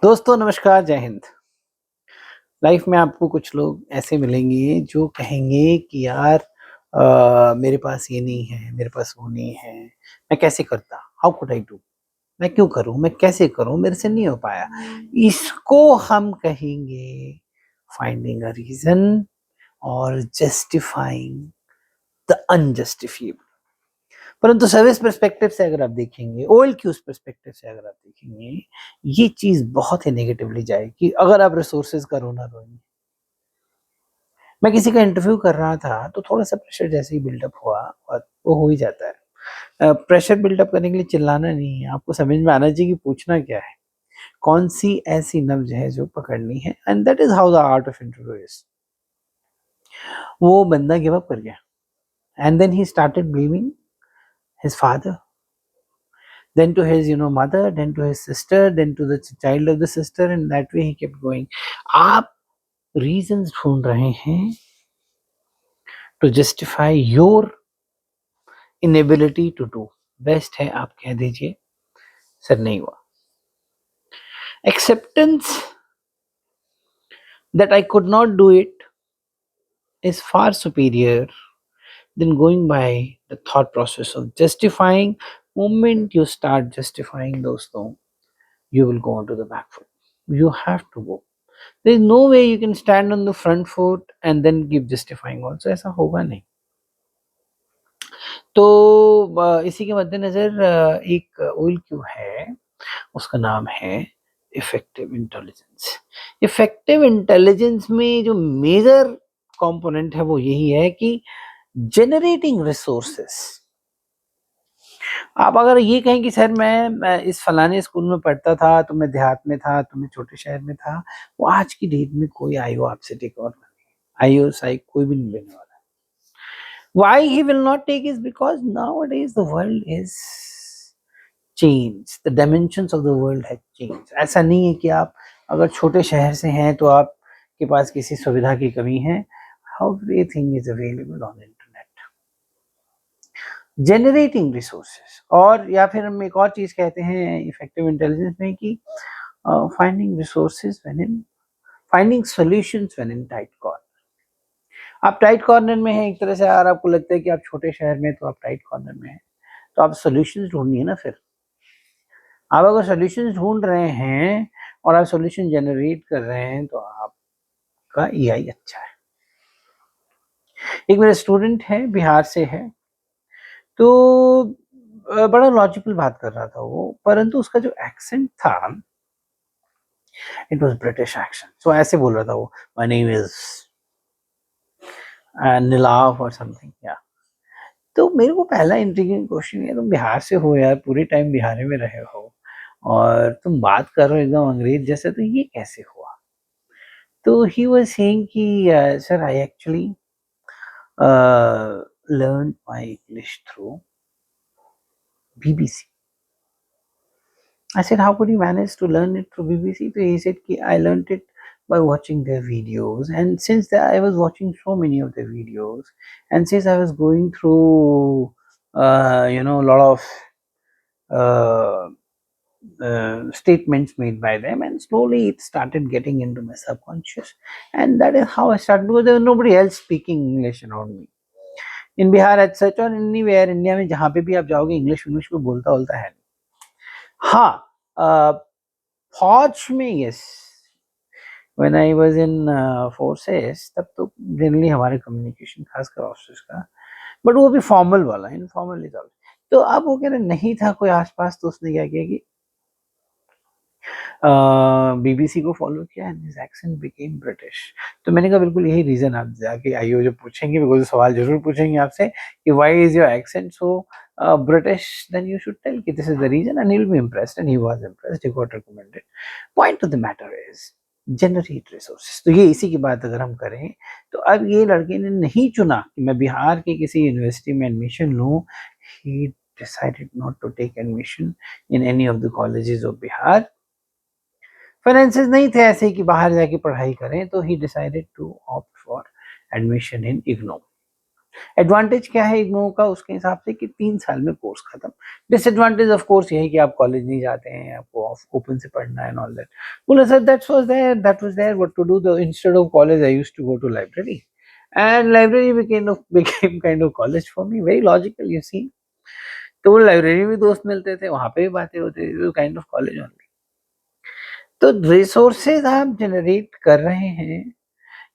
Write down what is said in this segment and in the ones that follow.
दोस्तों नमस्कार, जय हिंद। लाइफ में आपको कुछ लोग ऐसे मिलेंगे जो कहेंगे कि यार मेरे पास ये नहीं है, मेरे पास वो नहीं है, मैं कैसे करता? How could I do? मैं क्यों करूँ? मैं कैसे करूँ? मेरे से नहीं हो पाया। इसको हम कहेंगे फाइंडिंग अ रीज़न और जस्टिफाइंग द अनजस्टिफिएबल। परंतु सर्विस पर्सपेक्टिव से अगर आप देखेंगे, ओएलक्यूज़ पर्सपेक्टिव से अगर आप देखेंगे, ये चीज़ बहुत ही नेगेटिवली जाएगी अगर आप रिसोर्सेज़ का रोना रोएँगे। मैं किसी का इंटरव्यू कर रहा था, तो थोड़ा-सा प्रेशर जैसे ही बिल्डअप हुआ और वो हो ही जाता है। प्रेशर बिल्डअप करने के लिए चिल्लाना नहीं है, आपको समझ में आना चाहिए कि पूछना क्या है? कौन-सी ऐसी नब्ज़ है जो पकड़नी है and that is how the art of interview is. वो बंदा गिव अप कर गया and then he started blaming his father, then to his mother, then to his sister, then to the child of the sister, and that way he kept going. आप reasons ढूंढ रहे हैं to justify your inability to do. Best है आप कह दीजिए sir नहीं हुआ। Acceptance that I could not do it is far superior then going by the thought process of justifying. Moment you start justifying दोस्तों, you will go onto the back foot. You have to go. There is no way you can stand on the front foot and then keep justifying also. ऐसा होगा नहीं। तो इसी के मद्देनज़र एक ओल क्यू है, उसका नाम है इफेक्टिव इंटेलिजेंस। इफेक्टिव इंटेलिजेंस में जो मेजर कंपोनेंट है वो यही है कि जनरेटिंग रिसोर्सेस। आप अगर ये कहें कि सर मैं इस फलाने स्कूल में पढ़ता था, तो मैं देहात में था, तो मैं छोटे शहर में था, वो आज की डेट में कोई आईओ आपसे टेक ओवर नहीं, आईओ साइक कोई भी नहीं लेने वाला। Why he will not take is because nowadays the world is changed, the dimensions of the world have changed। ऐसा नहीं है कि आप अगर छोटे शहर से हैं तो आपके पास किसी सुविधा की कमी है। Everything is available on internet। Generating resources, और या फिर हम एक और चीज कहते हैं इफेक्टिव इंटेलिजेंस में कि finding resources when in finding solutions when in tight corner. आप टाइट कॉर्नर में हैं एक तरह से, अगर आपको लगता है कि आप छोटे शहर में तो आप टाइट कॉर्नर में हैं, तो आप सॉल्यूशंस ढूंढिए ना। फिर आप अगर सॉल्यूशंस ढूंढ रहे हैं और आप सॉल्यूशन जनरेट कर रहे हैं तो आपका ईआई अच्छा है। एक मेरा स्टूडेंट है, बिहार से है, तो बड़ा लॉजिकल बात कर रहा था वो, परंतु उसका जो एक्सेंट था इट वाज ब्रिटिश एक्सेंट। सो ऐसे बोल रहा था वो, माय नेम इज निलाव और समथिंग या। तो मेरे को पहला इंट्रिगिंग क्वेश्चन है, तुम बिहार से हो यार, पूरे टाइम बिहार में रहे हो और तुम बात कर रहे हो एकदम अंग्रेज जैसे, तो ये कैसे हुआ? तो ही वाज सेइंग कि sir I actually learn my English through BBC. I said, how could you manage to learn it through BBC? So he said, I learned it by watching their videos. And since I was watching so many of their videos, and since I was going through, a lot of uh, statements made by them, and slowly it started getting into my subconscious. And that is how I started, because there was nobody else speaking English around me. In Bihar, at such or anywhere, India में जहाँ पे भी आप जाओगे, English English को बोलता है नहीं। हाँ, फौज में yes, when I was in forces, तब तो जनरली हमारे कम्युनिकेशन खासकर ऑफिसर्स का, बट वो भी फॉर्मल वाला, इनफॉर्मल इज ऑल। तो अब वो कह रहे नहीं था कोई आसपास, तो उसने क्या किया कि बीबीसी को फॉलो किया and his accent became British. तो मैंने कहा बिल्कुल यही रीजन, आप जाके आईओ जो पूछेंगे, बिकॉज सवाल जरूर पूछेंगे आपसे कि why is your accent so British, then you should tell कि this is the reason and he will be impressed, and he was impressed, he got recommended. Point of the matter is generate resources. तो ये इसी की बात अगर हम करें, तो अब ये लड़के ने नहीं चुना कि मैं बिहार के किसी यूनिवर्सिटी में एडमिशन लूं। He decided not to take admission in any of the colleges of Bihar. Finances नहीं थे ऐसे कि बाहर जाके पढ़ाई करें, तो he decided to opt for admission in IGNOU. Advantage क्या है इग्नू का उसके हिसाब से कि 3 साल में कोर्स खत्म। डिसएडवांटेज ऑफ कोर्स ये है कि आप कॉलेज नहीं जाते हैं, आपको ओपन से पढ़ना है एंड ऑल दैट। बोला sir that was there what to do, the instead of college I used to go to library and library became kind of college for me, very logical you see। तो library में दोस्त मिलते थे, वहाँ पे भी बातें होती थी, काइंड ऑफ कॉलेज ओनली। तो रिसोर्सेज आप जनरेट कर रहे हैं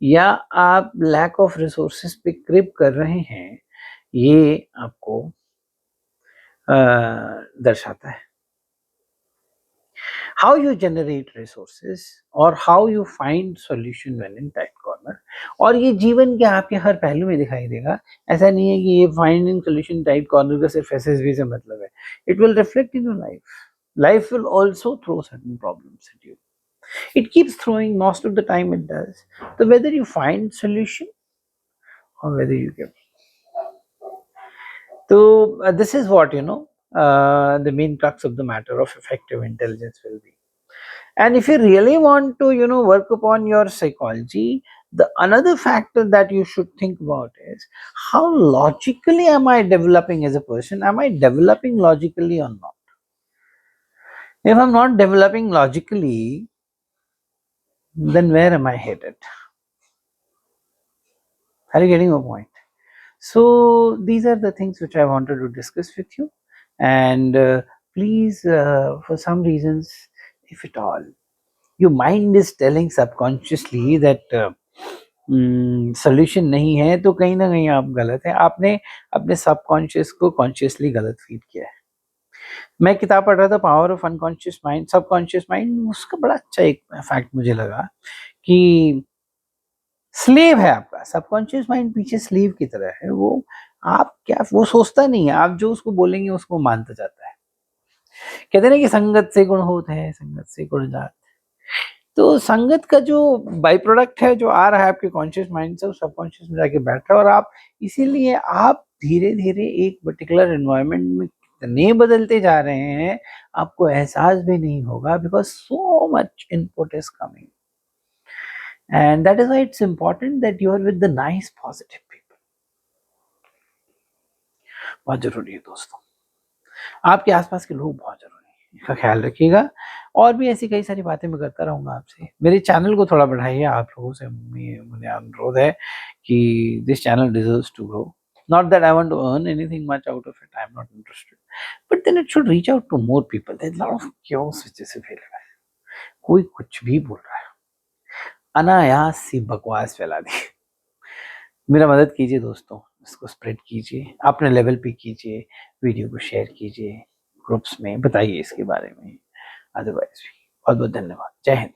या आप लैक ऑफ रिसोर्सेज पे क्रिप कर रहे हैं, ये आपको दर्शाता है। हाउ यू जनरेट रिसोर्सेज और how you find solution when in tight corner, और ये जीवन के आपके हर पहलू में दिखाई देगा। ऐसा नहीं है कि ये फाइंडिंग सॉल्यूशन टाइट कॉर्नर का सिर्फ एसएसबी से मतलब है। It will reflect in your life. Life will also throw certain problems at you. It keeps throwing, most of the time it does. So whether you find solution or whether you give. So this is what the main crux of the matter of effective intelligence will be. And if you really want to work upon your psychology, the another factor that you should think about is how logically am I developing as a person? Am I developing logically or not? If I'm not developing logically, then where am I headed? Are you getting my point? So these are the things which I wanted to discuss with you, and please, for some reasons, if at all, your mind is telling subconsciously that solution नहीं है, तो कहीं ना कहीं आप गलत हैं। आपने अपने सबकॉन्शियस को कॉन्शियसली गलत फीड किया है। मैं किताब पढ़ रहा था power of unconscious mind, subconscious mind, उसका बड़ा अच्छा एक फैक्ट मुझे लगा कि स्लेव है आपका सबकॉन्शियस माइंड, पीछे स्लीव की तरह है वो। आप क्या, वो सोचता नहीं है, आप जो उसको बोलेंगे उसको मानता जाता है। कहते हैं ना कि संगत से गुण होते हैं, संगत से गुण जात। तो संगत का जो बाई प्रोडक्ट है जो आ रहा है आपके कॉन्शियस माइंड से, वो सबकॉन्शियस में जाके बैठ रहा है, और आप इसीलिए आप धीरे धीरे एक पर्टिकुलर एनवायरनमेंट में इतने बदलते जा रहे हैं, आपको एहसास भी नहीं होगा, because so much input is coming. And that is why it's important that you are with the nice, positive people. बहुत जरूरी है दोस्तों, आपके आसपास के लोग बहुत जरूरी हैं, इसका ख्याल रखिएगा। और भी ऐसी कई सारी बातें मैं करता रहूंगा आपसे। मेरे चैनल को थोड़ा बढ़ाइए, आप लोगों से मुझे अनुरोध है कि this channel deserves to grow. Not that I want to earn anything much out of it, I'm not interested. But then it should reach out to more people. There's a lot of chaos which is available. कोई कुछ भी बोल रहा है, अनायास सी बकवास फैला दी। मेरा मदद कीजिए दोस्तों, इसको स्प्रेड कीजिए, अपने लेवल पे कीजिए, वीडियो को शेयर कीजिए, ग्रुप्स में बताइए इसके बारे में। अदरवाइज भी बहुत बहुत धन्यवाद। जय हिंद।